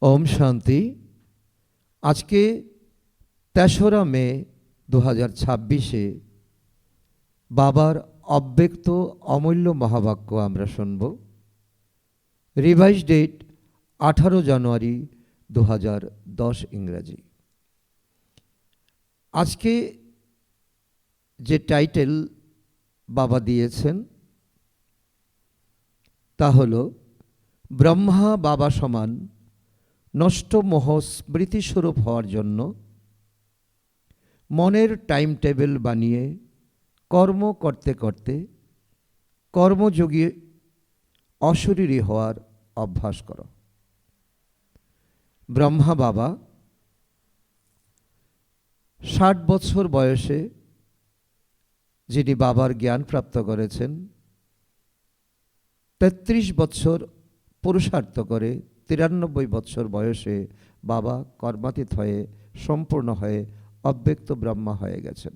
ওম শান্তি। আজকে ৩রা মে ২০২৬ বাবার অব্যক্ত অমূল্য মহাবাক্য আমরা শুনব। রিভাইজ ডেট ১৮ জানুয়ারি ২০১০ ইংরাজি। আজকে যে টাইটেল বাবা দিয়েছেন তা হল ব্রহ্মা বাবা সমান নষ্ট মোহ স্মৃতিস্বরূপ হওয়ার জন্য মনের টাইম টেবিল বানিয়ে কর্ম করতে করতে কর্মযোগী অশরীরী হওয়ার অভ্যাস করো। ব্রহ্মা বাবা ৬০ বছর বয়সে যিনি বাবার জ্ঞান প্রাপ্ত করেছেন, ৩৩ বছর পুরুষার্থ করে ৯৩ বছর বয়সে বাবা কর্মাতীত হয়ে সম্পূর্ণ হয়ে অব্যক্ত ব্রহ্মা হয়ে গেছেন।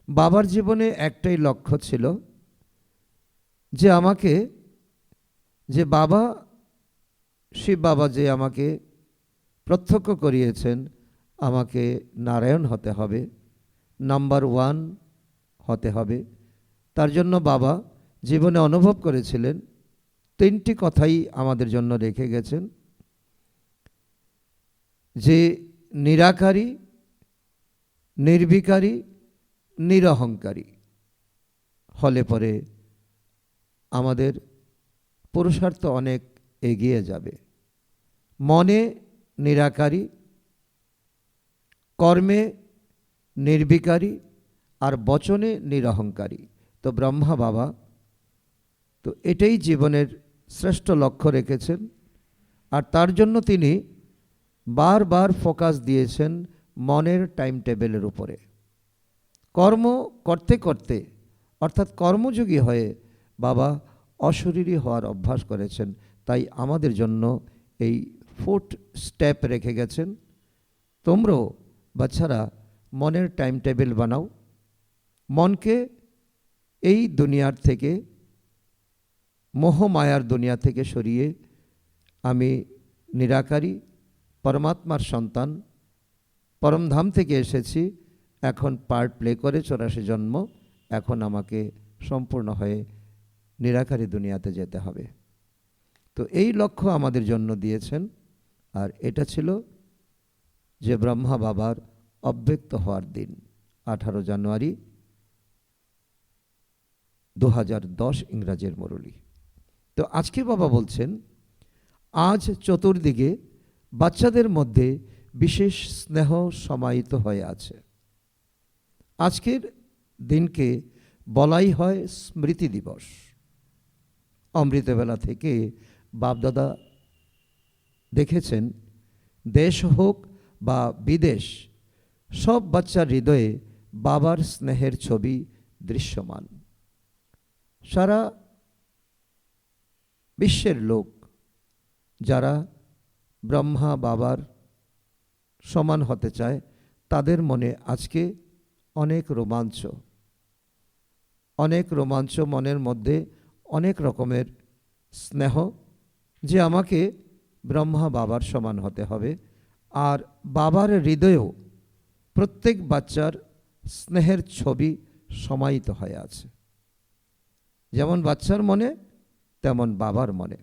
বাবার জীবনে একটাই লক্ষ্য ছিল যে শিব বাবা যে আমাকে প্রত্যক্ষ করিয়েছেন, আমাকে নারায়ণ হতে হবে, নাম্বার 1 হতে হবে। তার জন্য বাবা জীবনে অনুভব করেছিলেন, 3টি কথাই আমাদের জন্য রেখে গেছেন, যে নিরাকারী, নির্বিকারী, নিরহংকারী হলে পরে আমাদের পুরুষার্থ অনেক এগিয়ে যাবে। মনে নিরাকারী, কর্মে নির্বিকারী আর বচনে নিরহংকারী। তো ব্রহ্মা বাবা তো এটাই জীবনের শ্রেষ্ঠ লক্ষ্য রেখেছেন। আর তার জন্য তিনি বারবার ফোকাস দিয়েছেন মনের টাইম টেবিলের উপরে। কর্ম করতে করতে অর্থাৎ কর্মযোগী হয়ে বাবা অশরীরী হওয়ার অভ্যাস করেছেন। তাই আমাদের জন্য এই 4 স্টেপ রেখে গেছেন। তোমরাও বাচ্চারা মনের টাইম টেবিল বানাও। মনকে এই দুনিয়ার থেকে, মোহমায়ার দুনিয়া থেকে সরিয়ে আমি নিরাকারী পরমাত্মার সন্তান, পরমধাম থেকে এসেছি, এখন পার্ট প্লে করে 84 জন্ম, এখন আমাকে সম্পূর্ণ হয়ে নিরাকারী দুনিয়াতে যেতে হবে। তো এই লক্ষ্য আমাদের জন্য দিয়েছেন। আর এটা ছিল যে ব্রহ্মা বাবার অব্যক্ত হওয়ার দিন, 18 জানুয়ারি 2010 ইংরাজের মুরলী। তো আজকে বাবা বলছেন, আজ চতুর্দিকে বাচ্চাদের মধ্যে বিশেষ স্নেহ সমাহিত হয়ে আছে। আজকের দিনকে বলাই হয় স্মৃতি দিবস। অমৃতবেলা থেকে বাপদাদা দেখেছেন, দেশ হোক বা বিদেশ, সব বাচ্চার হৃদয়ে বাবার স্নেহের ছবি দৃশ্যমান। সারা বিশ্বের লোক যারা ব্রহ্মা বাবার সমান হতে চায়, তাদের মনে আজকে অনেক রোমাঞ্চ, মনের মধ্যে অনেক রকমের স্নেহ, যে আমাকে ব্রহ্মা বাবার সমান হতে হবে। আর বাবার হৃদয়েও প্রত্যেক বাচ্চার স্নেহের ছবি সমাহিত হয়ে আছে। যেমন বাচ্চার মনে, তেমন বাবার মনে।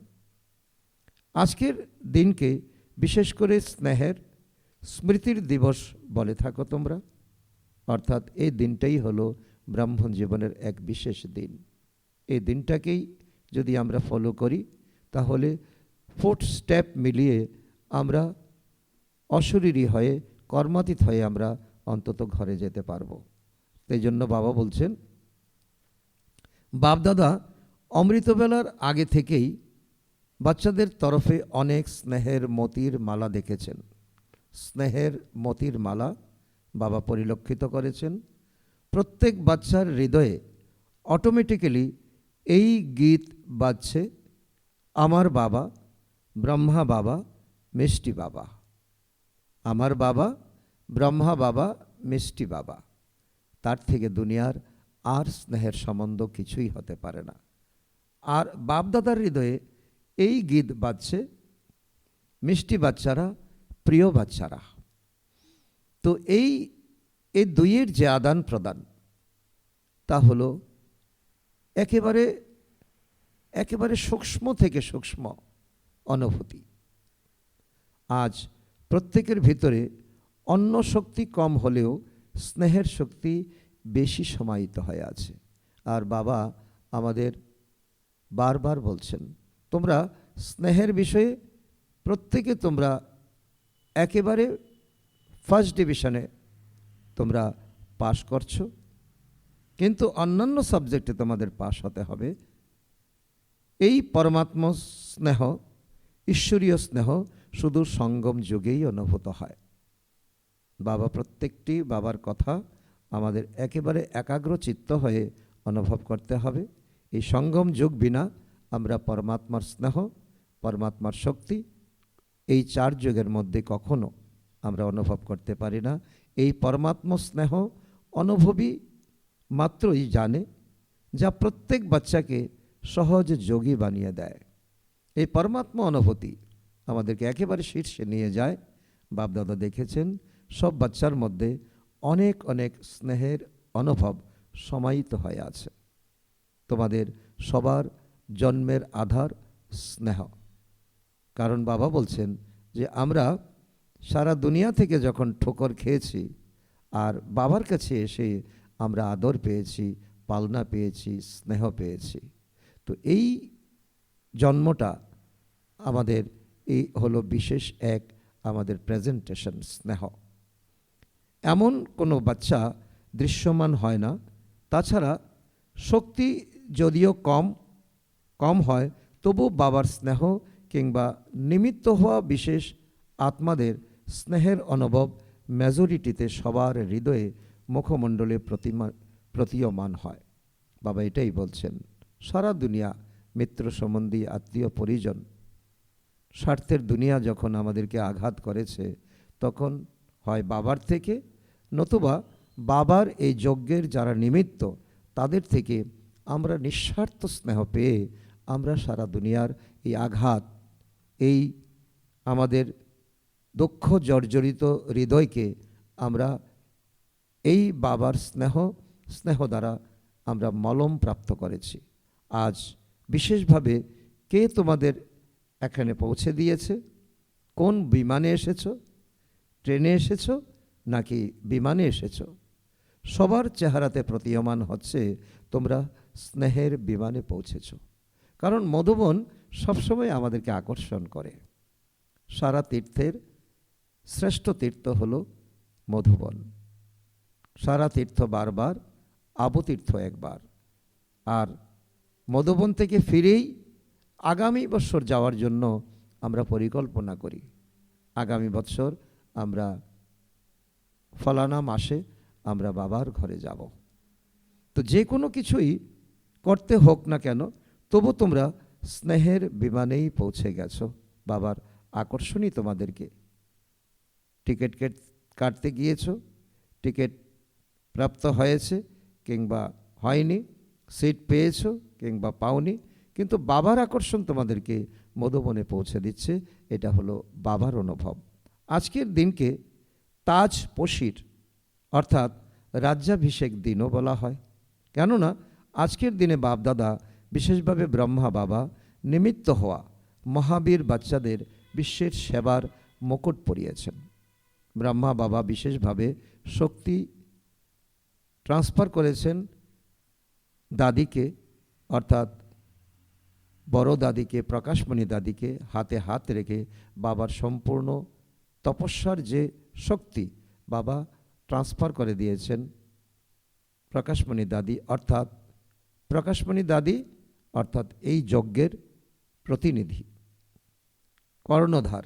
আজকের দিনকে বিশেষ করে স্নেহের স্মৃতির দিবস বলে থাকো তোমরা। অর্থাৎ এই দিনটাই হলো ব্রাহ্মণ জীবনের এক বিশেষ দিন। এই দিনটাকেই যদি আমরা ফলো করি, তাহলে 4 স্টেপ মিলিয়ে আমরা অশরীরী হয়ে কর্মাতীত হয়ে আমরা অন্তত ঘরে যেতে পারবো। এই জন্য বাবা বলছেন, বাপদাদা অমৃতবেলার আগে থেকেই বাচ্চাদের তরফে অনেক স্নেহের মতির মালা দেখেছেন। স্নেহের মতির মালা বাবা পরিলক্ষিত করেছেন। প্রত্যেক বাচ্চার হৃদয়ে অটোমেটিক্যালি এই গীত বাজছে, আমার বাবা ব্রহ্মা বাবা মিষ্টি বাবা, আমার বাবা ব্রহ্মা বাবা মিষ্টি বাবা। তার থেকে দুনিয়ার আর স্নেহের সম্বন্ধ কিছুই হতে পারে না। আর বাপদাদার হৃদয়ে এই গীত বাজছে, মিষ্টি বাচ্চারা, প্রিয় বাচ্চারা। তো এই দুইয়ের যে আদান প্রদান, তা হলো একেবারে সূক্ষ্ম থেকে সূক্ষ্ম অনুভূতি। আজ প্রত্যেকের ভিতরে অন্য শক্তি কম হলেও স্নেহের শক্তি বেশি সমাহিত হয়ে আছে। আর বাবা আমাদের বারবার বলছেন, তোমরা স্নেহের বিষয়ে প্রত্যেকে তোমরা একেবারে ফার্স্ট ডিভিশনে তোমরা পাশ করছো, কিন্তু অন্যান্য সাবজেক্টে তোমাদের পাশ হতে হবে। এই পরমাত্মা স্নেহ, ঈশ্বরীয় স্নেহ শুধু সঙ্গম যুগেই অনুভূত হয়। বাবা প্রত্যেকটি বাবার কথা আমাদের একেবারে একাগ্র চিত্ত হয়ে অনুভব করতে হবে। এই সঙ্গম যুগ বিনা আমরা পরমাত্মার স্নেহ, পরমাত্মার শক্তি, এই চার যুগের মধ্যে কখনো আমরা অনুভব করতে পারি না। এই পরমাত্মা স্নেহ অনুভবী মাত্রই জানে, যা প্রত্যেক বাচ্চাকে সহজ যোগী বানিয়ে দেয়। এই পরমাত্মা অনুভূতি আমাদেরকে একেবারে শীর্ষে নিয়ে যায়। বাপদাদা দেখেছেন সব বাচ্চার মধ্যে অনেক অনেক স্নেহের অনুভব সমাহিত হয়ে আছে। তোমাদের সবার জন্মের আধার স্নেহ। কারণ বাবা বলছেন যে আমরা সারা দুনিয়া থেকে যখন ঠোকর খেয়েছি আর বাবার কাছে এসে আমরা আদর পেয়েছি, পালনা পেয়েছি, স্নেহ পেয়েছি। তো এই জন্মটা আমাদের এই হলো বিশেষ এক আমাদের প্রেজেন্টেশন স্নেহ। এমন কোনো বাচ্চা দৃশ্যমান হয় না। তাছাড়া শক্তি যদিও কম হয়, তবু বাবার স্নেহ কিংবা নিমিত্ত হওয়া বিশেষ আত্মাদের স্নেহের অনুভব মেজরিটিতে সবার হৃদয়ে মুখমণ্ডলে প্রতীয়মান হয়। বাবা এটাই বলছেন, সারা দুনিয়া মিত্র সম্বন্ধী, আত্মীয় পরিজন, স্বার্থের দুনিয়া যখন আমাদেরকে আঘাত করেছে, তখন হয় বাবার থেকে, নতুবা বাবার এই যজ্ঞের যারা নিমিত্ত তাদের থেকে আমরা নিঃস্বার্থ স্নেহ পেয়ে আমরা সারা দুনিয়ার এই আঘাত, এই আমাদের দুঃখ জর্জরিত হৃদয়কে আমরা এই বাবার স্নেহ দ্বারা আমরা মলম প্রাপ্ত করেছি। আজ বিশেষভাবে কে তোমাদের এখানে পৌঁছে দিয়েছে? কোন বিমানে এসেছো? ট্রেনে এসেছো নাকি বিমানে এসেছো? সবার চেহারাতে প্রতীয়মান হচ্ছে তোমরা স্নেহের বিমানে পৌঁছেছো। কারণ মধুবন সবসময় আমাদেরকে আকর্ষণ করে। সারা তীর্থের শ্রেষ্ঠ তীর্থ হলো মধুবন। সারা তীর্থ বারবার, আবতীর্থ একবার। আর মধুবন থেকে ফিরেই আগামী বৎসর যাওয়ার জন্য আমরা পরিকল্পনা করি। আগামী বৎসর আমরা ফলানা মাসে আমরা বাবার ঘরে যাব। তো যে কোনো কিছুই করতে হোক না কেন, তবু তোমরা স্নেহের বিমানেই পৌঁছে গেছো। বাবার আকর্ষণই তোমাদেরকে। টিকিট কাটতে গিয়েছো, টিকিট প্রাপ্ত হয়েছে কিংবা হয়নি, সিট পেয়েছো কিংবা পাওনি, কিন্তু বাবার আকর্ষণ তোমাদেরকে মধুবনে পৌঁছে দিচ্ছে। এটা হলো বাবার অনুভব। আজকের দিনকে তাজপোশির অর্থাৎ রাজ্যাভিষেক দিনও বলা হয়। কেননা আজকের দিনে বাপদাদা, বিশেষভাবে ব্রহ্মা বাবা নিমিত্ত হওয়া মহাবীর বাচ্চাদের বিশ্বের সেবার মুকুট পরিয়েছেন। ব্রহ্মা বাবা বিশেষভাবে শক্তি ট্রান্সফার করেছেন দাদিকে, অর্থাৎ বড় দাদিকে, প্রকাশমণি দাদিকে হাতে হাত রেখে বাবার সম্পূর্ণ তপস্যার যে শক্তি বাবা ট্রান্সফার করে দিয়েছেন প্রকাশমণি দাদি, অর্থাৎ প্রকাশমণি দাদি অর্থাৎ এই যজ্ঞের প্রতিনিধি, কর্ণধার,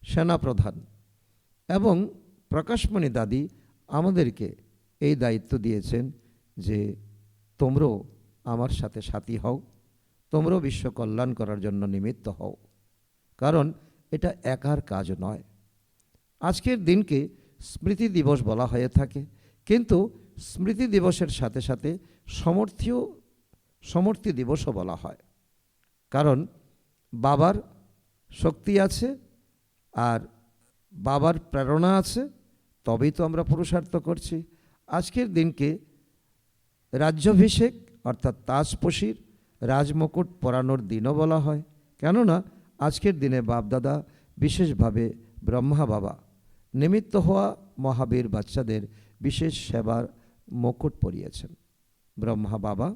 সেনাপ্রধান। এবং প্রকাশমণি দাদি আমাদেরকে এই দায়িত্ব দিয়েছেন যে তোমরাও আমার সাথে সাথী হও, তোমরাও বিশ্ব কল্যাণ করার জন্য নিমিত্ত হও। কারণ এটা একার কাজ নয়। আজকের দিনকে স্মৃতি দিবস বলা হয়ে থাকে, কিন্তু স্মৃতি দিবসের সাথে সাথে সমর্থী দিবসও বলা হয়। কারণ বাবার শক্তি আছে, আর বাবার প্রেরণা আছে, তবেই তো আমরা পুরুষার্থ করছি। আজকের দিনকে রাজ্যাভিষেক অর্থাৎ তাজপোশির রাজমুকুট পরানোর দিনও বলা হয়, কেননা আজকের দিনে বাপদাদা বিশেষভাবে ব্রহ্মা বাবা নিমিত্ত হওয়া মহাবীর বাচ্চাদের বিশেষ সেবার মুকুট পরিয়েছেন। ব্রহ্মা বাবা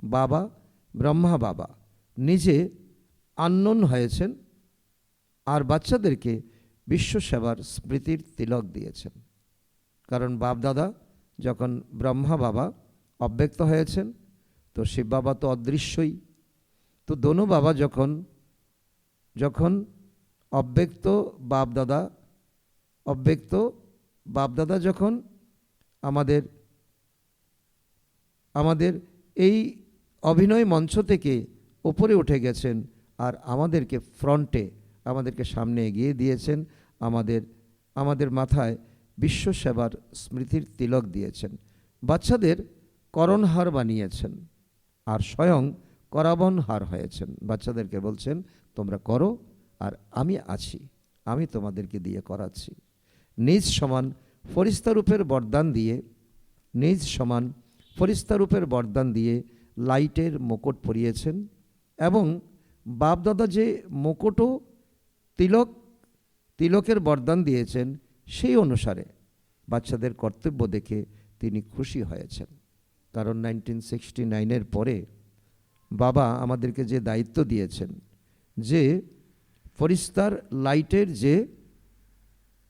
বাবা ব্রহ্মা বাবা নিজে আননোন হয়েছেন আর বাচ্চাদেরকে বিশ্ব সেবার স্মৃতির তিলক দিয়েছেন। কারণ বাপদাদা যখন ব্রহ্মা বাবা অব্যক্ত হয়েছেন, তো শিব বাবা তো অদৃশ্যই। তো দোনো বাবা যখন যখন অব্যক্ত বাপদাদা যখন আমাদের আমাদের এই অভিনয় মঞ্চ থেকে উপরে উঠে গেছেন আর আমাদেরকে ফ্রন্টে, আমাদেরকে সামনে এগিয়ে দিয়েছেন, আমাদের মাথায় বিশ্ব সেবার স্মৃতির তিলক দিয়েছেন, বাচ্চাদের করণহার বানিয়েছেন আর স্বয়ং করাবনহার হয়েছেন। বাচ্চাদেরকে বলছেন তোমরা করো আর আমি আছি, আমি তোমাদেরকে দিয়ে করাচ্ছি। নিজ সমান ফরিস্তারূপের বরদান দিয়ে লাইটের মুকুট পরিয়েছেন এবং বাপদাদা যে মুকুটও তিলকের বরদান দিয়েছেন সেই অনুসারে বাচ্চাদের কর্তব্য দেখে তিনি খুশি হয়েছেন। কারণ 1969-এর পরে বাবা আমাদেরকে যে দায়িত্ব দিয়েছেন, যে ফরিস্তার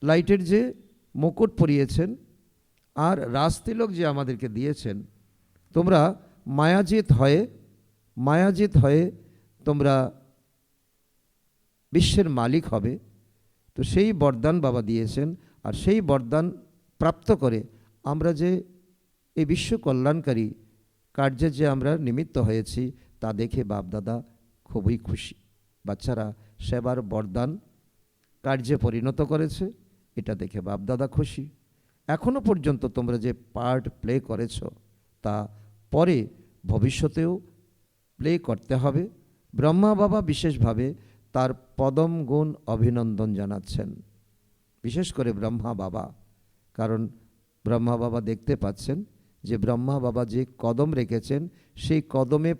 লাইটের যে মুকুট পরিয়েছেন আর রাজতিলক যে আমাদেরকে দিয়েছেন, তোমরা মায়াজিত হয়ে তোমরা বিশ্বের মালিক হবে, তো সেই বরদান বাবা দিয়েছেন। আর সেই বরদান প্রাপ্ত করে আমরা যে এই বিশ্ব কল্যাণকারী কার্যে যে আমরা নিমিত্ত হয়েছি তা দেখে বাপদাদা খুবই খুশি। বাচ্চারা সেবার বরদান কার্যে পরিণত করেছে, এটা দেখে বাপদাদা খুশি। এখনো পর্যন্ত তোমরা যে পার্ট প্লে করেছ তা পরে ভবিষ্যতেও প্লে করতে হবে। ব্রহ্মা বাবা বিশেষভাবে তার পদম গুণ অভিনন্দন জানাচ্ছেন, বিশেষ করে ব্রহ্মা বাবা। কারণ ব্রহ্মা বাবা দেখতে পাচ্ছেন যে ব্রহ্মা বাবা যে কদম রেখেছেন সেই কদমে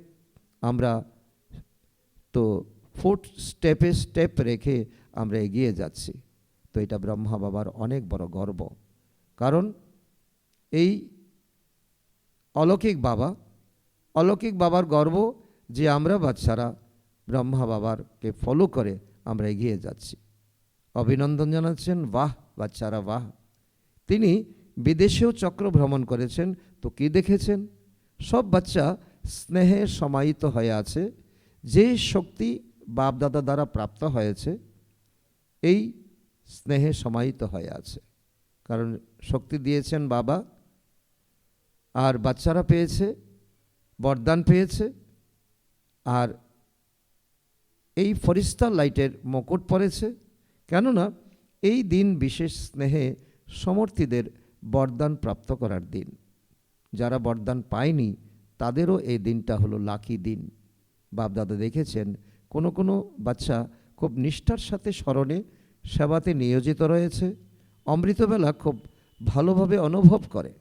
আমরা তো স্টেপ রেখে আমরা এগিয়ে যাচ্ছি। তো এটা ব্রহ্মা বাবার অনেক বড় গর্ব। কারণ এই অলৌকিক বাবার গর্ব যে আমরা বাচ্চারা ব্রহ্মা বাবারকে ফলো করে আমরা এগিয়ে যাচ্ছি। অভিনন্দন জানাচ্ছেন, বাহ বাচ্চারা বাহ। তিনি বিদেশেও চক্র ভ্রমণ করেছেন, তো কি দেখেছেন? সব বাচ্চা স্নেহে সমাহিত হয়ে আছে। যে শক্তি বাপদাদা দ্বারা প্রাপ্ত হয়েছে এই স্নেহে সমাহিত হয়ে আছে। কারণ শক্তি দিয়েছেন বাবা আর বাচ্চারা পেয়েছে, বরদান পেয়েছে। আর এই ফরিস্তা লাইটের মুকুট পড়েছে, কেননা এই দিন বিশেষ স্নেহে সমর্থীদের বরদান প্রাপ্ত করার দিন। যারা বরদান পায়নি তাদেরও এই দিনটা হলো লাকি দিন। বাপদাদা দেখেছেন কোনো বাচ্চা খুব নিষ্ঠার সাথে স্মরণে সেবাতে নিয়োজিত রয়েছে, অমৃতবেলা খুব ভালোভাবে অনুভব করে,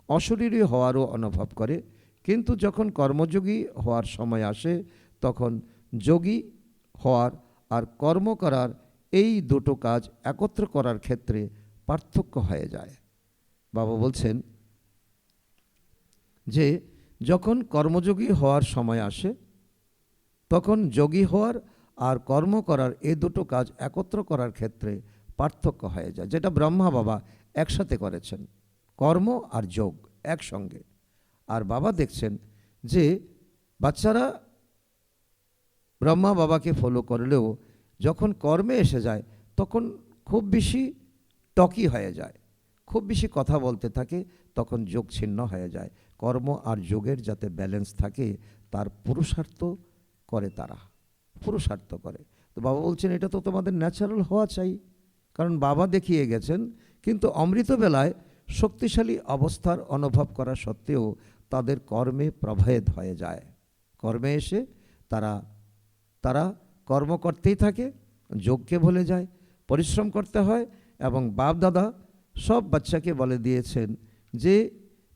অশরীরী হওয়ারও অনুভব করে। কিন্তু যখন কর্মযোগী হওয়ার সময় আসে তখন যোগী হওয়ার আর কর্ম করার এই দুটো কাজ একত্র করার ক্ষেত্রে পার্থক্য হয়ে যায়। বাবা বলছেন যে যখন কর্মযোগী হওয়ার সময় আসে তখন যোগী হওয়ার আর কর্ম করার এই দুটো কাজ একত্র করার ক্ষেত্রে পার্থক্য হয়ে যায়, যেটা ব্রহ্মা বাবা একসাথে করেছেন, কর্ম আর যোগ একসঙ্গে। আর বাবা দেখছেন যে বাচ্চারা ব্রহ্মা বাবাকে ফলো করলেও যখন কর্মে এসে যায় তখন খুব বেশি টকি হয়ে যায়, খুব বেশি কথা বলতে থাকে, তখন যোগ ছিন্ন হয়ে যায়। কর্ম আর যোগের যাতে ব্যালেন্স থাকে তার পুরুষার্থ করে, তারা পুরুষার্থ করে। তো বাবা বলছেন এটা তো তোমাদের ন্যাচারাল হওয়া চাই, কারণ বাবা দেখিয়ে গেছেন। কিন্তু অমৃতবেলায় শক্তিশালী অবস্থার অনুভব করা সত্ত্বেও তাদের কর্মে প্রভেদ হয়ে যায়। কর্মে এসে তারা কর্ম করতেই থাকে, যোগকে ভুলে যায়। পরিশ্রম করতে হয়। এবং বাপ দাদা সব বাচ্চাকে বলে দিয়েছেন যে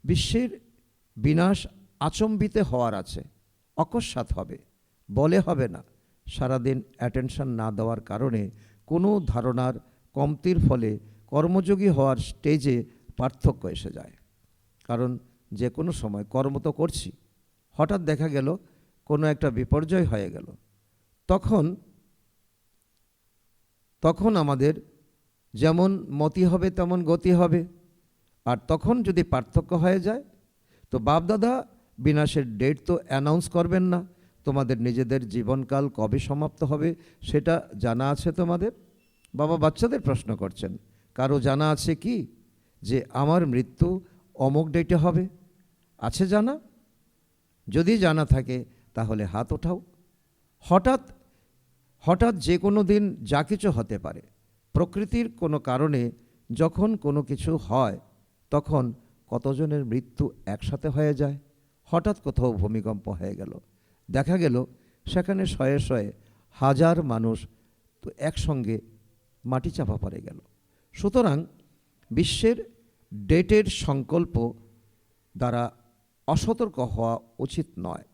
বিশ্বের বিনাশ আচম্বিতে হওয়ার আছে, অকস্মাৎ হবে, বলে হবে না। সারাদিন অ্যাটেনশন না দেওয়ার কারণে কোনো ধারণার কমতির ফলে কর্মযোগী হওয়ার স্টেজে পার্থক্য এসে যায়। কারণ যে কোনো সময় কর্ম তো করছি, হঠাৎ দেখা গেল কোনো একটা বিপর্যয় হয়ে গেল, তখন আমাদের যেমন মতি হবে তেমন গতি হবে। আর তখন যদি পার্থক্য হয়ে যায়, তো বাপদাদা বিনাশের ডেট তো অ্যানাউন্স করবেন না। তোমাদের নিজেদের জীবনকাল কবে সমাপ্ত হবে সেটা জানা আছে তোমাদের? বাবা বাচ্চাদের প্রশ্ন করছেন, কারো জানা আছে কি যে আমার মৃত্যু অমুক ডেটে হবে? আছে জানা? যদি জানা থাকে তাহলে হাত ওঠাও। হঠাৎ হঠাৎ যে কোনো দিন যা কিছু হতে পারে। প্রকৃতির কোনো কারণে যখন কোনো কিছু হয় তখন কতজনের মৃত্যু একসাথে হয়ে যায়। হঠাৎ কোথাও ভূমিকম্প হয়ে গেল, দেখা গেল সেখানে শয়ে শয়ে হাজার মানুষ তো একসঙ্গে মাটি চাপা পড়ে গেল। সুতরাং বিশ্বের ডেটের সংকল্প দ্বারা অসতর্ক হওয়া উচিত নয়।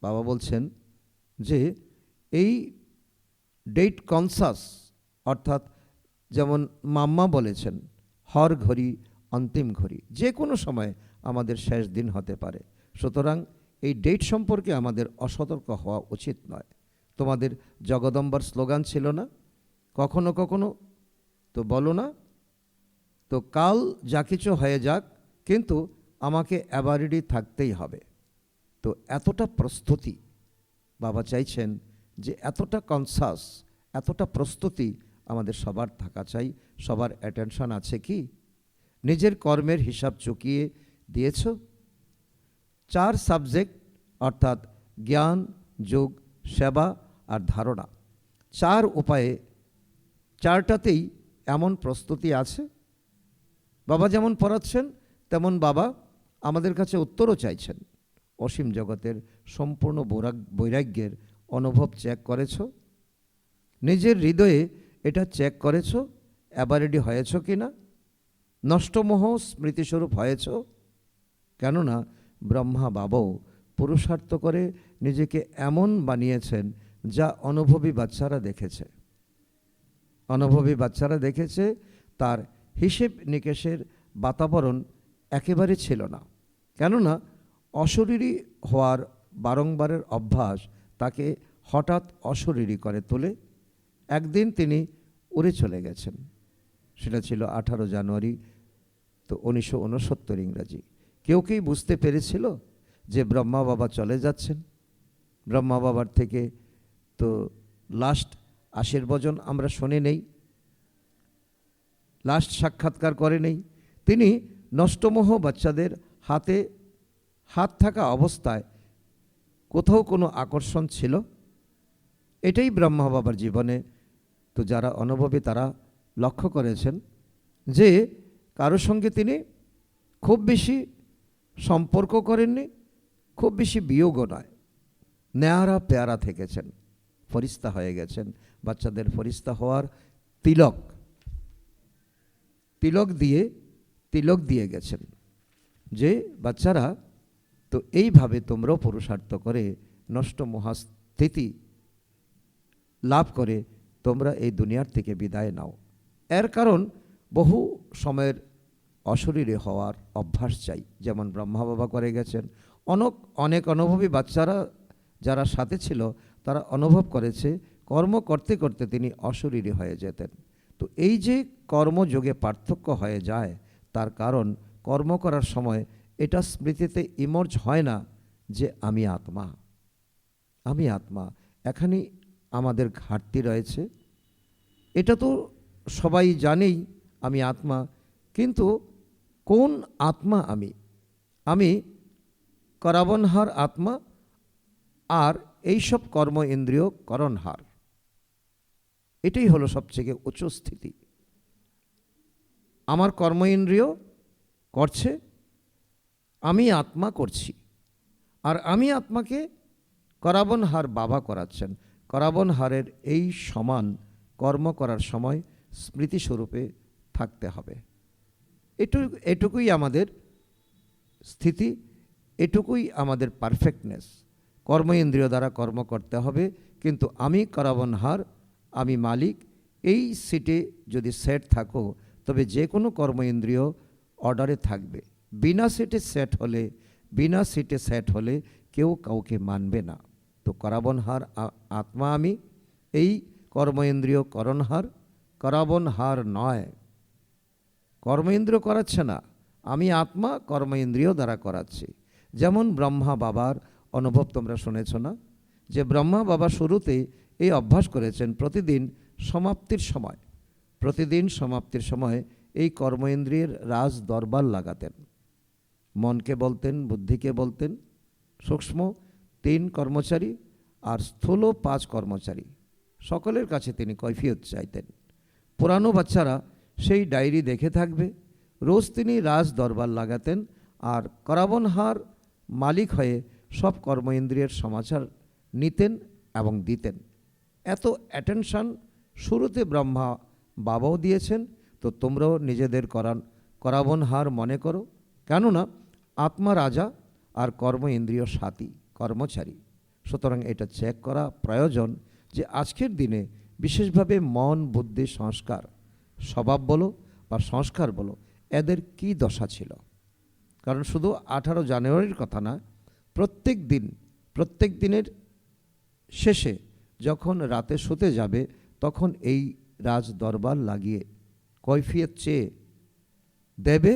বাবা বলছেন যে এই ডেট কনসাস, অর্থাৎ যেমন মাম্মা বলেছেন হর ঘড়ি অন্তিম ঘড়ি, যে কোনো সময় আমাদের শেষ দিন হতে পারে। সুতরাং এই ডেট সম্পর্কে আমাদের অসতর্ক হওয়া উচিত নয়। তোমাদের জগদম্বার স্লোগান ছিল না, কখনো কখনো তো বলো না, তো কাল যা কিছু হয়ে যাক কিন্তু আমাকে অ্যাবারিডি থাকতেই হবে। তো এতটা প্রস্তুতি বাবা চাইছেন যে এতটা কনসাস, এতটা প্রস্তুতি আমাদের সবার থাকা চাই। সবার অ্যাটেনশন আছে কি? নিজের কর্মের হিসাব চুকিয়ে দিয়েছ? 4 সাবজেক্ট অর্থাৎ জ্ঞান, যোগ, সেবা আর ধারণা, 4 উপায়ে 4টাতেই এমন প্রস্তুতি আছে। বাবা যেমন পড়াচ্ছেন তেমন বাবা আমাদের কাছে উত্তরও চাইছেন। অসীম জগতের সম্পূর্ণ বৈরাগ্যের অনুভব চেক করেছ? নিজের হৃদয়ে এটা চেক করেছ? অ্যাবারেডি হয়েছ কি না? নষ্টমোহ স্মৃতিস্বরূপ হয়েছ? কেননা ব্রহ্মা বাবাও পুরুষার্থ করে নিজেকে এমন বানিয়েছেন যা অনুভবী বাচ্চারা দেখেছে। অনুভবী বাচ্চারা দেখেছে তার হিসেব নিকেশের বাতাবরণ একেবারে ছিল না। কেননা অশরীরী হওয়ার বারংবারের অভ্যাস তাকে হঠাৎ অশরীরী করে তোলে। একদিন তিনি উড়ে চলে গেছেন, সেটা ছিল 18 জানুয়ারি তো 1969 ইংরাজি। কেউ কেউ বুঝতে পেরেছিল যে ব্রহ্মা বাবা চলে যাচ্ছেন? ব্রহ্মা বাবার থেকে তো লাস্ট আশীর্বচন আমরা শুনে নেই, লাস্ট সাক্ষাৎকার করে নেই। তিনি নষ্টমোহ বাচ্চাদের হাত থাকা অবস্থায় কোথাও কোনো আকর্ষণ ছিল? এটাই ব্রহ্মা বাবার জীবনে তো যারা অনুভবী তারা লক্ষ্য করেছেন যে কারোর সঙ্গে তিনি খুব বেশি সম্পর্ক করেননি, খুব বেশি বিয়োগও নয়, নেয়ারা পেয়ারা থেকেছেন, ফরিস্তা হয়ে গেছেন। বাচ্চাদের ফরিস্তা হওয়ার তিলক দিয়ে গেছেন যে বাচ্চারা তো এইভাবে তোমরাও পুরুষার্থ করে নষ্ট মহাস্থিতি লাভ করে তোমরা এই দুনিয়ার থেকে বিদায় নাও। এর কারণ বহু সময়ের অশরীরে হওয়ার অভ্যাস চাই, যেমন ব্রহ্মা বাবা করে গেছেন। অনেক অনুভবী বাচ্চারা যারা সাথে ছিল তারা অনুভব করেছে কর্ম করতে করতে তিনি অশরীরী হয়ে যেতেন। তো এই যে কর্মযোগে পার্থক্য হয়ে যায় তার কারণ কর্ম করার সময় এটা স্মৃতিতে ইমর্জ হয় না যে আমি আত্মা। এখানেই আমাদের ঘাটতি রয়েছে। এটা তো সবাই জানেই আমি আত্মা, কিন্তু কোন আত্মা আমি করাবনহার আত্মা আর এইসব কর্ম ইন্দ্রিয় করণহার। এটাই হলো সবচেয়ে উচ্চ স্থিতি। আমার কর্ম ইন্দ্রিয় করছে, আমি আত্মা করছি, আর আমি আত্মাকে করাবনহার বাবা করাচ্ছেন। করাবনহারের এই সমান কর্ম করার সময় স্মৃতিস্বরূপে থাকতে হবে। এটুকুই আমাদের স্থিতি, এটুকুই আমাদের পারফেক্টনেস। কর্ম ইন্দ্রিয় দ্বারা কর্ম করতে হবে, কিন্তু আমি করাবনহার, আমি মালিক, এই সিটে যদি সেট থাকো তবে যে কোনো কর্ম ইন্দ্রিয় অর্ডারে থাকবে। বিনা সিটে সেট হলে কেউ কাউকে মানবে না। তো করাবনহার আত্মা আমি, এই কর্ম ইন্দ্রিয় করাবনহার নয়, কর্ম ইন্দ্রিয় করাচ্ছে না, আমি আত্মা কর্ম ইন্দ্রিয় দ্বারা করাচ্ছি। যেমন ব্রহ্মা বাবার অনুভব তোমরা শুনেছ না, যে ব্রহ্মা বাবা শুরুতে এই অভ্যাস করেছেন প্রতিদিন সমাপ্তির সময় এই কর্ম ইন্দ্রিয়ের রাজ দরবার লাগাতেন। মনকে বলতেন, বুদ্ধিকে বলতেন, সূক্ষ্ম 3 কর্মচারী আর স্থূল 5 কর্মচারী, সকলের কাছে তিনি কৈফিয়ত চাইতেন। পুরানো বাচ্চারা সেই ডায়েরি দেখে থাকবে। রোজ তিনি রাজ দরবার লাগাতেন আর করাবনহার মালিক হয়ে সব কর্ম ইন্দ্রিয়ের সমাচার নিতেন এবং দিতেন। এত অ্যাটেনশন শুরুতে ব্রহ্মা বাবাও দিয়েছেন, তো তোমরাও নিজেদের করাবনহার মনে করো। কেননা আত্মা রাজা আর কর্ম ইন্দ্রিয় সাথী, কর্মচারী। সুতরাং এটা চেক করা প্রয়োজন যে আজকের দিনে বিশেষভাবে মন, বুদ্ধি, সংস্কার, স্বভাব বলো বা সংস্কার বলো, এদের কি দশা ছিল। কারণ শুধু 18 জানুয়ারির কথা না, প্রত্যেক দিনের শেষে যখন রাতে শুতে যাবে তখন এই রাজ দরবার লাগিয়ে কৈফিয়ত চেয়ে দেবে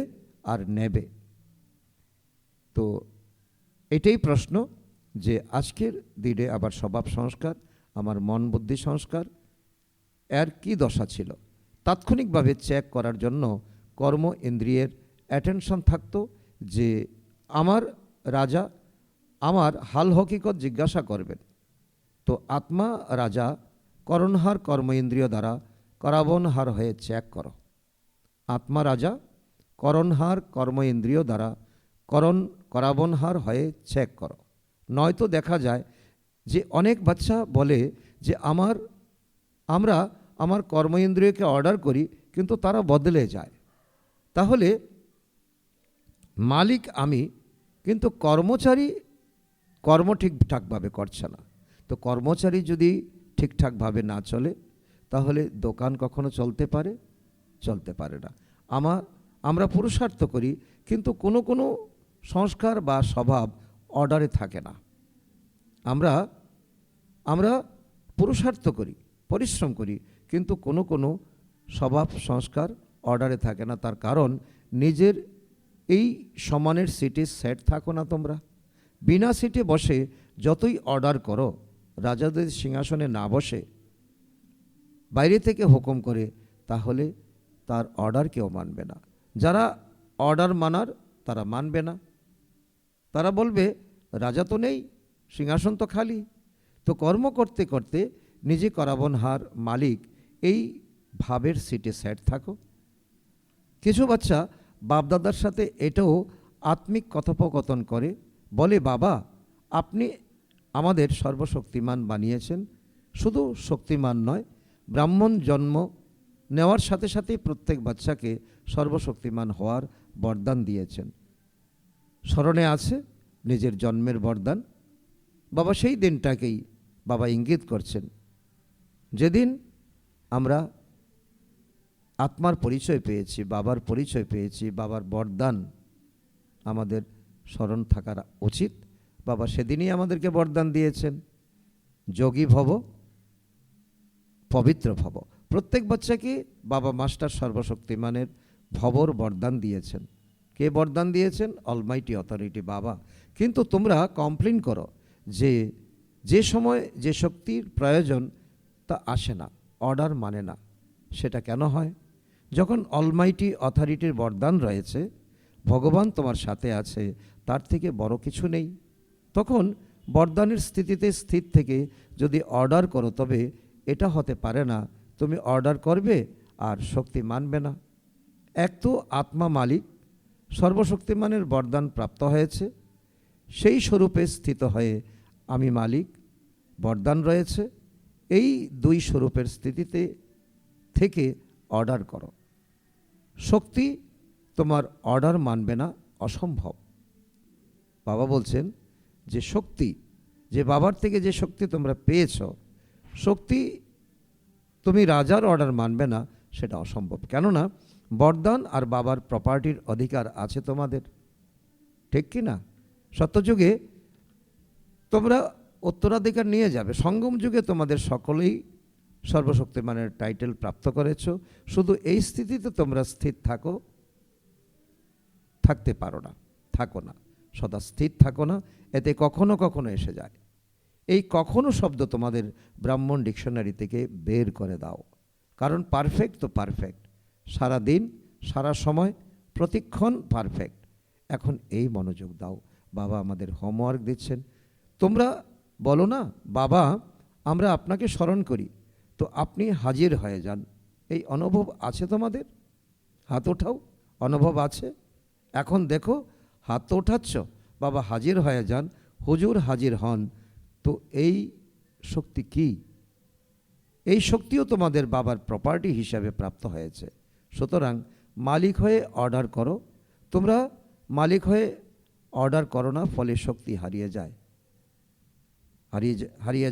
আর নেবে। তো এটাই প্রশ্ন যে আজকের দিনে আবার স্বভাব সংস্কার, আমার মন বুদ্ধি সংস্কার, এর কি দশা ছিল। তাৎক্ষণিকভাবে চেক করার জন্য কর্ম ইন্দ্রিয়ের অ্যাটেনশন থাকতো যে আমার রাজা আমার হাল হকিকত জিজ্ঞাসা করবেন। তো আত্মা রাজা করণহার কর্ম ইন্দ্রিয় দ্বারা করাবনহার হয়ে চেক করো। আত্মা রাজা করণহার কর্ম ইন্দ্রিয় দ্বারা করাবনহার হয়ে চেক করো। নয়তো দেখা যায় যে অনেক বাচ্চা বলে যে আমরা আমার কর্ম ইন্দ্রিয়কে অর্ডার করি, কিন্তু তারা বদলে যায়। তাহলে মালিক আমি, কিন্তু কর্মচারী কর্ম ঠিকঠাকভাবে করছে না। তো কর্মচারী যদি ঠিকঠাকভাবে না চলে তাহলে দোকান কখনো চলতে পারে না। আমরা পুরুষার্থ করি, কিন্তু কোনো সংস্কার বা স্বভাব অর্ডারে থাকে না। আমরা পুরুষার্থ করি, পরিশ্রম করি, কিন্তু কোনো স্বভাব সংস্কার অর্ডারে থাকে না। তার কারণ নিজের এই সমানের সিটে সেট থাকো না তোমরা। বিনা সিটে বসে যতই অর্ডার করো, রাজাদের সিংহাসনে না বসে বাইরে থেকে হুকুম করে, তাহলে তার অর্ডার কেউ মানবে না। যারা অর্ডার মানার তারা মানবে না, তারা বলবে রাজা তো নেই, সিংহাসন তো খালি। তো কর্ম করতে করতে নিজে করাবনহার মালিক এই ভাবের সিটে সেট থাকো। কিছু বাচ্চা বাপদাদার সাথে এটাও আত্মিক কথোপকথন করে, বলে বাবা আপনি আমাদের সর্বশক্তিমান বানিয়েছেন। শুধু শক্তিমান নয়, ব্রাহ্মণ জন্ম নেওয়ার সাথে সাথে প্রত্যেক বাচ্চাকে সর্বশক্তিমান হওয়ার বরদান দিয়েছেন। স্মরণে আছে নিজের জন্মের বরদান। বাবা সেই দিনটাকেই বাবা ইঙ্গিত করছেন, যেদিন আমরা আত্মার পরিচয় পেয়েছি, বাবার পরিচয় পেয়েছি, বাবার বরদান আমাদের স্মরণ থাকার উচিত। বাবা সেদিনই আমাদেরকে বরদান দিয়েছেন, যোগী ভব, পবিত্র ভব। প্রত্যেক বাচ্চাকে বাবা মাস্টার সর্বশক্তিমানের ভবর বরদান দিয়েছেন। কে বরদান দিয়েছেন? অলমাইটি অথরিটি বাবা। কিন্তু তোমরা কমপ্লেন করো যে সময় যে শক্তির প্রয়োজন তা আসে না, অর্ডার মানে না। সেটা কেন হয়? যখন অলমাইটি অথরিটির বরদান রয়েছে, ভগবান তোমার সাথে আছে, তার থেকে বড় কিছু নেই। তখন বরদানের স্থিতিতে স্থির থেকে যদি অর্ডার করো, তবে এটা হতে পারে না তুমি অর্ডার করবে আর শক্তি মানবে না। এক তো আত্মা মালিক, সর্বশক্তিমানের বরদান প্রাপ্ত হয়েছে, সেই স্বরূপে স্থিত হয়ে আমি মালিক, বরদান রয়েছে। এই দুই স্বরূপের স্থিতিতে থেকে অর্ডার করো। শক্তি তোমার অর্ডার মানবে না, অসম্ভব। বাবা বলছেন যে শক্তি, যে বাবার থেকে যে শক্তি তোমরা পেয়েছ, শক্তি তুমি রাজার অর্ডার মানবে না, সেটা অসম্ভব। কেননা বরদান আর বাবার প্রপার্টির অধিকার আছে তোমাদের, ঠিক কি না? সত্যযুগে তোমরা উত্তরাধিকার নিয়ে যাবে, সঙ্গম যুগে তোমাদের সকলেই সর্বশক্তিমানের টাইটেল প্রাপ্ত করেছ। শুধু এই স্থিতিতে তোমরা স্থির থাকতে পারো না, থাকো না, সদা স্থির থাকো না, এতে কখনো কখনো এসে যায়। এই কখনো শব্দ তোমাদের ব্রাহ্মণ ডিকশনারি থেকে বের করে দাও। কারণ পারফেক্ট তো পারফেক্ট, সারা দিন সারা সময় প্রতিক্ষণ পারফেক্ট। এখন এই মনোযোগ দাও। বাবা আমাদের হোমওয়ার্ক দিচ্ছেন। তোমরা বলো না, বাবা আমরা আপনাকে স্মরণ করি, তো আপনি হাজির হয়ে যান। এই অনুভব আছে তোমাদের? হাত ওঠাও, অনুভব আছে? এখন দেখো হাত তো ওঠাচ্ছ, বাবা হাজির হয়ে যান, হুজুর হাজির হন। তো এই শক্তি কি? এই শক্তিও তোমাদের বাবার প্রপার্টি হিসাবে প্রাপ্ত হয়েছে। সুতরাং মালিক হয়ে অর্ডার করো। তোমরা মালিক হয়ে অর্ডার করো না, ফলে শক্তি হারিয়ে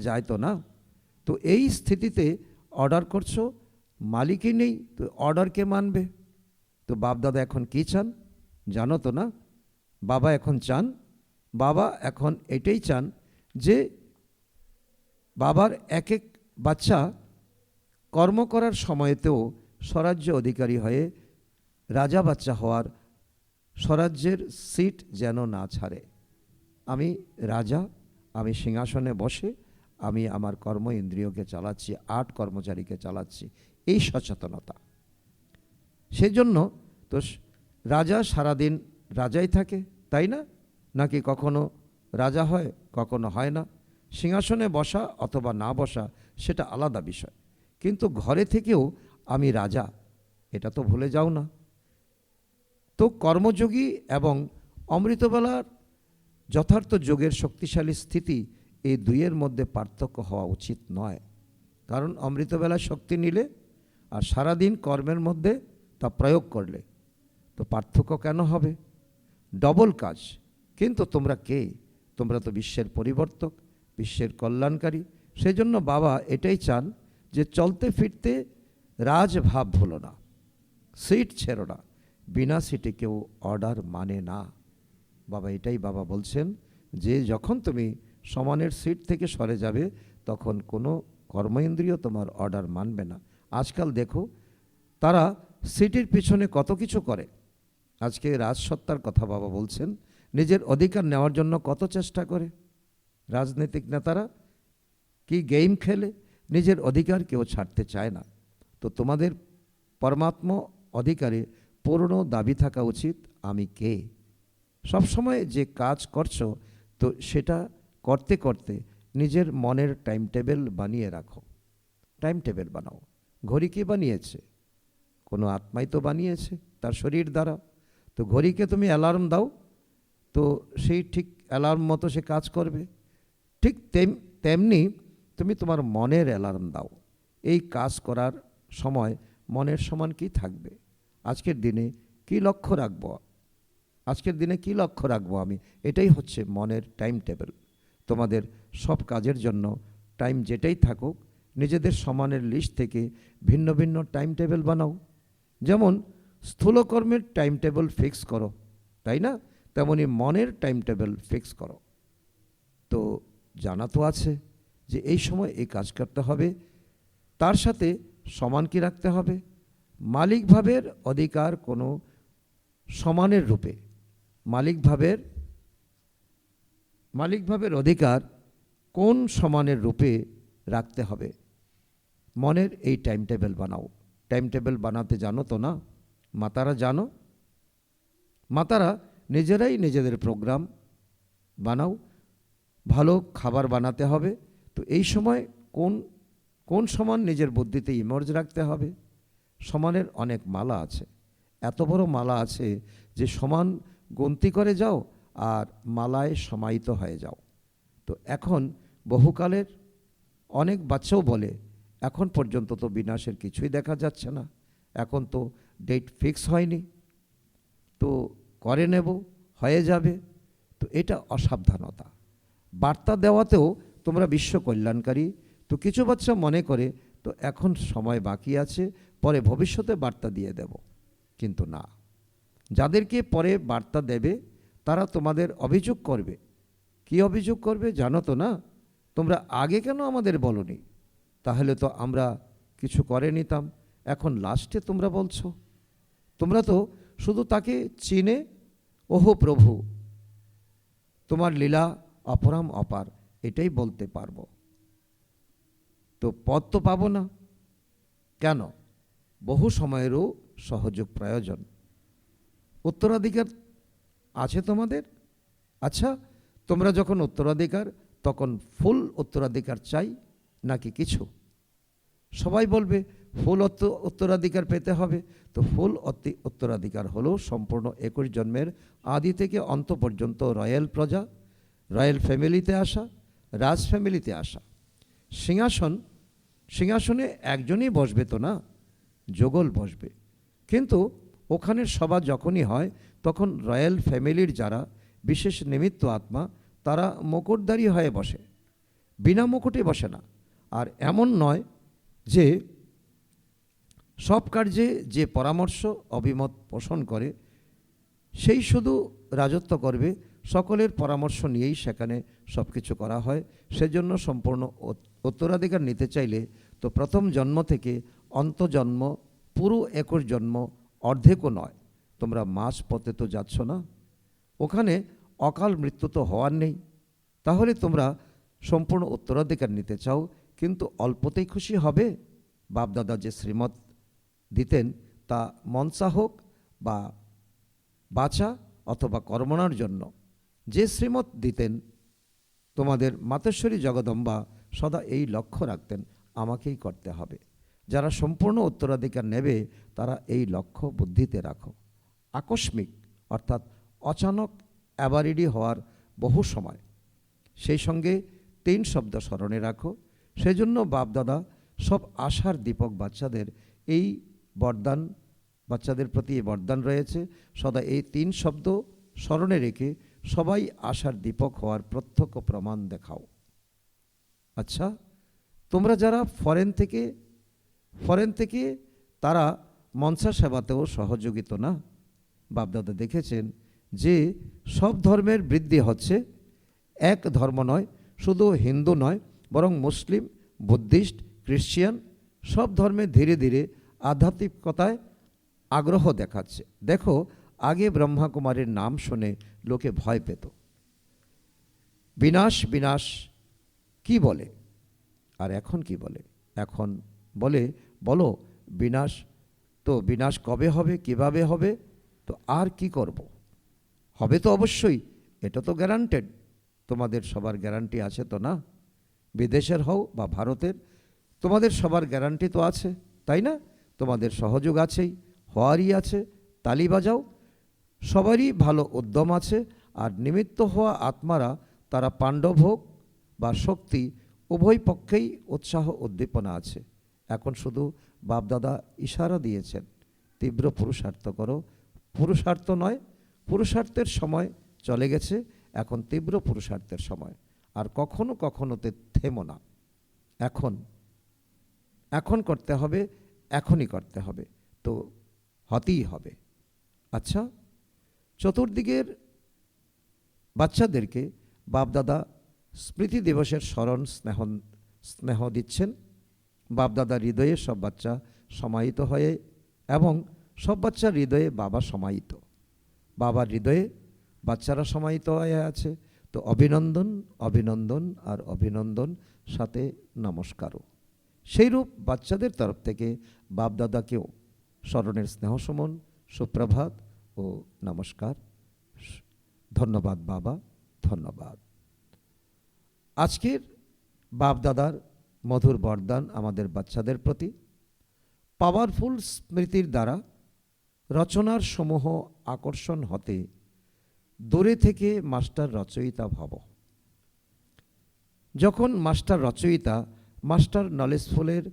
যায় তো না। তো এই স্থিতিতে অর্ডার করছো, মালিকই নেই, তো অর্ডার কে মানবে? তো বাপদাদা এখন কি চান জানো তো না? বাবা এখন চান, বাবা এখন এটাই চান যে বাবার এক এক বাচ্চা কর্ম করার সময়তেও স্বরাজ্য অধিকারী হয়ে রাজা বাচ্চা হওয়ার, স্বরাজ্যের সিট যেন না ছাড়ে। আমি রাজা, আমি সিংহাসনে বসে আমি আমার কর্ম ইন্দ্রিয়কে চালাচ্ছি, 8 কর্মচারীকে চালাচ্ছি, এই সচেতনতা। সেজন্য তো রাজা সারাদিন রাজাই থাকে, তাই না? নাকি কখনো রাজা হয়, কখনো হয় না। সিংহাসনে বসা অথবা না বসা সেটা আলাদা বিষয়, কিন্তু ঘরে থেকেও আমি রাজা, এটা তো ভুলে যাও না। তো কর্মযোগী এবং অমৃতবেলার যথার্থ যোগের শক্তিশালী স্থিতি, এই দুইয়ের মধ্যে পার্থক্য হওয়া উচিত নয়। কারণ অমৃতবেলায় শক্তি নিলে আর সারাদিন কর্মের মধ্যে তা প্রয়োগ করলে তো পার্থক্য কেন হবে? ডবল কাজ। কিন্তু তোমরা কে? তোমরা তো বিশ্বের পরিবর্তক, বিশ্বের কল্যাণকারী। সেজন্য বাবা এটাই চান যে চলতে ফিরতে রাজভাব ভুলো না, সিট ছেড়ো না। বিনা সিটে কেউ অর্ডার মানে না। বাবা এটাই বাবা বলছেন যে যখন তুমি সমানের সিট থেকে সরে যাবে, তখন কোনো কর্মেন্দ্রিয় তোমার অর্ডার মানবে না। আজকাল দেখো তারা সিটির পিছনে কত কিছু করে। আজকে রাজসত্তার কথা বাবা বলছেন, নিজের অধিকার নেওয়ার জন্য কত চেষ্টা করে। রাজনৈতিক নেতারা কি গেম খেলে, নিজের অধিকার কেউ ছাড়তে চায় না। তো তোমাদের পরমাত্ম অধিকারে পূর্ণ দাবি থাকা উচিত, আমি কে। সবসময় যে কাজ করছো, তো সেটা করতে করতে নিজের মনের টাইম টেবিল বানিয়ে রাখো। টাইম টেবিল বানাও। ঘড়ি কে বানিয়েছে? কোনো আত্মাই তো বানিয়েছে তার শরীর দ্বারা। তো ঘড়িকে তুমি অ্যালার্ম দাও, তো সেই ঠিক অ্যালার্ম মতো সে কাজ করবে। ঠিক তেমনি তুমি তোমার মনের অ্যালার্ম দাও। এই কাজ করার সময় মনের সমান কি থাকবে? আজকের দিনে কি লক্ষ্য রাখবো? আজকের দিনে কি লক্ষ্য রাখবো আমি? এটাই হচ্ছে মনের টাইম টেবিল। তোমাদের সব কাজের জন্য টাইম যেটাই থাকুক, নিজেদের সমানের লিস্ট থেকে ভিন্ন ভিন্ন টাইম টেবিল বানাও। যেমন স্থূলকর্মের টাইম টেবিল ফিক্স করো, তাই না? তেমনি মনের টাইম টেবিল ফিক্স করো। তো জানা তো আছে যে এই সময় এই কাজ করতে হবে, তার সাথে সমান কি রাখতে হবে? মালিক ভাবের অধিকার কোনো সমানের রূপে, মালিক ভাবের অধিকার কোন সমানের রূপে রাখতে হবে। মনের এই টাইম টেবিল বানাও। টাইম টেবিল বানাতে জানো তো না? মাতারা জানো? মাতারা নিজেরাই নিজেদের প্রোগ্রাম বানাও। ভালো খাবার বানাতে হবে, তো এই সময় কোন সমান নিজের বুদ্ধিতে ইমর্জ রাখতে হবে। সমানের অনেক মালা আছে, এত বড় মালা আছে যে সমান গন্তি করে যাও আর মালায় সমাহিত হয়ে যাও। তো এখন বহুকালের অনেক বাচ্চাও বলে এখন পর্যন্ত তো বিনাশের কিছুই দেখা যাচ্ছে না, এখন তো ডেট ফিক্স হয়নি, তো করে নেব, হয়ে যাবে। তো এটা অসাবধানতা। বার্তা দেওয়াতেও তোমরা বিশ্ব কল্যাণকারী, তো কিছু বাচ্চা মনে করে তো এখন সময় বাকি আছে, পরে ভবিষ্যতে বার্তা দিয়ে দেব, কিন্তু না। যাদেরকে পরে বার্তা দেবে তারা তোমাদের অভিযোগ করবে। কি অভিযোগ করবে জানো তো না? তোমরা আগে কেন আমাদের বলনি? তাহলে তো আমরা কিছু করে নিতাম, এখন লাস্টে তোমরা বলছো। তোমরা তো শুধু তাকে চিনে, ওহো প্রভু তোমার লীলা অপরাম অপার, এটাই বলতে পারবো, তো পদ তো পাবো না। কেন? বহু সময়েরও সহযোগ প্রয়োজন। উত্তরাধিকার আছে তোমাদের? আচ্ছা, তোমরা যখন উত্তরাধিকার, তখন ফুল উত্তরাধিকার চাই নাকি কিছু? সবাই বলবে ফুল উত্তরাধিকার পেতে হবে। তো ফুল উত্তরাধিকার হলো সম্পূর্ণ 21 জন্মের আদি থেকে অন্ত পর্যন্ত রয়্যাল প্রজা, রয়্যাল ফ্যামিলিতে আসা, রাজ ফ্যামিলিতে আসা। সিংহাসনে একজনই বসবে তো না, যুগল বসবে। কিন্তু ওখানের সভা যখনই হয় তখন রয়্যাল ফ্যামিলির যারা বিশেষ নিমিত্ত আত্মা তারা মুকুটধারী হয়ে বসে, বিনা মুকুটে বসে না। আর এমন নয় যে সব কার্যে যে পরামর্শ অভিমত পোষণ করে সেই শুধু রাজত্ব করবে, সকলের পরামর্শ নিয়েই সেখানে সব কিছু করা হয়। সেজন্য সম্পূর্ণ উত্তরাধিকার নিতে চাইলে তো প্রথম জন্ম থেকে অন্তজন্ম পুরো 21 জন্ম অর্ধেকও নয়, তোমরা মাঝ পথে তো যাচ্ছ না, ওখানে অকাল মৃত্যু তো হওয়ার নেই। তাহলে তোমরা সম্পূর্ণ উত্তরাধিকার নিতে চাও, কিন্তু অল্পতেই খুশি হবে? বাপদাদা যে শ্রীমত দিতেন তা মনসা হোক বা বাঁচা অথবা কর্মণার জন্য, যে শ্রীমত দিতেন তোমাদের মাতেশ্বরী জগদম্বা সদা এই লক্ষ্য রাখতেন, আমাকেই করতে হবে। যারা সম্পূর্ণ উত্তরাধিকার নেবে তারা এই লক্ষ্য বুদ্ধিতে রাখো। আকস্মিক অর্থাৎ অচানক অ্যাবারিডি হওয়ার বহু সময়, সেই সঙ্গে 3 শব্দ স্মরণে রাখো। সেজন্য বাপদাদা সব আশার দীপক বাচ্চাদের এই বরদান, বাচ্চাদের প্রতি এই বরদান রয়েছে, সদা এই 3 শব্দ স্মরণে রেখে সবাই আশার দীপক হওয়ার প্রত্যক্ষ প্রমাণ দেখাও। আচ্ছা, তোমরা যারা ফরেন থেকে তারা মনসা সেবাতেও সহযোগিত না, বাপদাদা দেখেছেন যে সব ধর্মের বৃদ্ধি হচ্ছে। এক ধর্ম নয়, শুধু হিন্দু নয়, বরং মুসলিম, বুদ্ধিস্ট, খ্রিশ্চিয়ান সব ধর্মে ধীরে ধীরে আধ্যাত্মিকতায় আগ্রহ দেখাচ্ছে। দেখো, আগে ব্রহ্মাকুমারীর নাম শুনে লোকে ভয় পেত, বিনাশ বিনাশ কি বলে, আর এখন কি বলে? এখন বলে বলো বিনাশ, তো বিনাশ কবে হবে, কিভাবে হবে, তো আর কি করব? হবে তো অবশ্যই, এটা তো গ্যারান্টেড। তোমাদের সবার গ্যারান্টি আছে তো না? বিদেশের হও বা ভারতের, তোমাদের সবার গ্যারান্টি তো আছে, তাই না? তোমাদের সহযোগ আছেই, হওয়ারই আছে, তালি বাজাও। সবারই ভালো উদ্যম আছে, আর নিমিত্ত হওয়া আত্মারা তারা পাণ্ডব হোক বা শক্তি, উভয় পক্ষেই উৎসাহ উদ্দীপনা আছে। এখন শুধু বাপদাদা ইশারা দিয়েছেন, তীব্র পুরুষার্থ করো। পুরুষার্থ নয়, পুরুষার্থের সময় চলে গেছে, এখন তীব্র পুরুষার্থের সময়। আর কখনো কখনোতে থেমো না, এখন করতে হবে, এখনই করতে হবে, তো হতেই হবে। আচ্ছা, চতুর্দিকের বাচ্চাদেরকে বাপদাদা স্মৃতি দিবসের স্মরণ স্নেহ দিচ্ছেন। বাপদাদা হৃদয়ে সব বাচ্চা সমাহিত হয়ে, এবং সব বাচ্চার হৃদয়ে বাবা সমাহিত, বাবার হৃদয়ে বাচ্চারা সমাহিত হয়ে আছে। তো অভিনন্দন, অভিনন্দন আর অভিনন্দন, সাথে নমস্কারও। সেইরূপ বাচ্চাদের তরফ থেকে বাপদাদাকেও স্মরণের স্নেহসমন, সুপ্রভাত ও নমস্কার। ধন্যবাদ বাবা, ধন্যবাদ। আজকের বাপদাদার মধুর বরদান আমাদের বাচ্চাদের প্রতি। পাওয়ারফুল স্মৃতির দ্বারা রচনার সমূহ আকর্ষণ হতে দূরে থেকে মাস্টার রচয়িতা ভব। যখন মাস্টার রচয়িতা, মাস্টার নলেজফুলের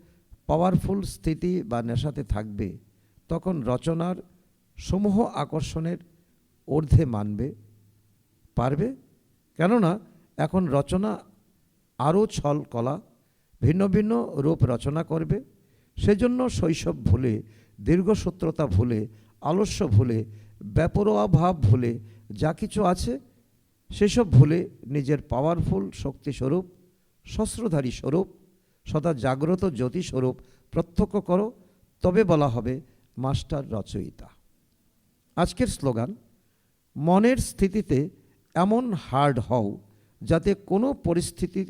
পাওয়ারফুল স্থিতি বা নেশাতে থাকবে, তখন রচনার সমূহ আকর্ষণের ঊর্ধ্বে মানবে পারবে? কেননা এখন রচনা আরও ছল কলা, ভিন্ন ভিন্ন রূপ রচনা করবে। সেজন্য শৈশব ভুলে, দীর্ঘসূত্রতা ভুলে, আলস্য ভুলে, বেপরোয়া ভাব ভুলে, যা কিছু আছে সেসব ভুলে নিজের পাওয়ারফুল শক্তিস্বরূপ, শস্ত্রধারী স্বরূপ, সদা জাগ্রত জ্যোতি স্বরূপ প্রত্যক্ষ করো, তবে বলা হবে মাস্টার রচয়িতা। আজকের স্লোগান, মনের স্থিতিতে এমন হার্ড হও যাতে কোনো পরিস্থিতি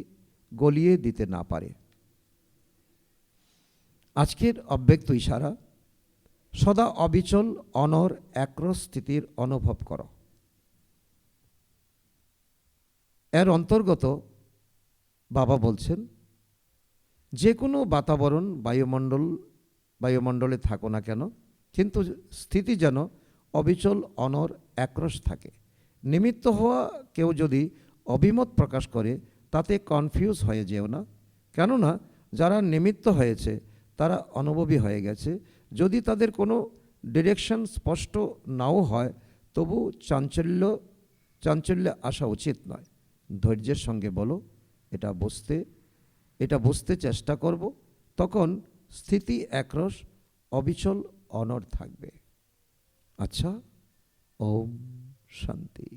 গলিয়ে দিতে না পারে। আজকের অব্যক্ত ইশারা, সদা অবিচল অনর একরস স্থিতির অনুভব করো। এর অন্তর্গত বাবা বলছেন, যে কোনো বাতাবরণ বায়ুমণ্ডলে থাকো না কেন, কিন্তু স্থিতি যেন অবিচল অনর একরস থাকে। নিমিত্ত হওয়া কেউ যদি অভিমত প্রকাশ করে তাতে কনফিউজ হয়ে যেও না, কেননা যারা নিমিত্ত হয়েছে তারা অনুভবী হয়ে গেছে। যদি তাদের কোনো ডিরেকশন স্পষ্ট নাও হয়, তবু চাঞ্চল্যে আসা উচিত নয়। ধৈর্যের সঙ্গে বলো, এটা বুঝতে চেষ্টা করব, তখন স্থিতি একরস অবিচল অনড় থাকবে। আচ্ছা, ওম শান্তি।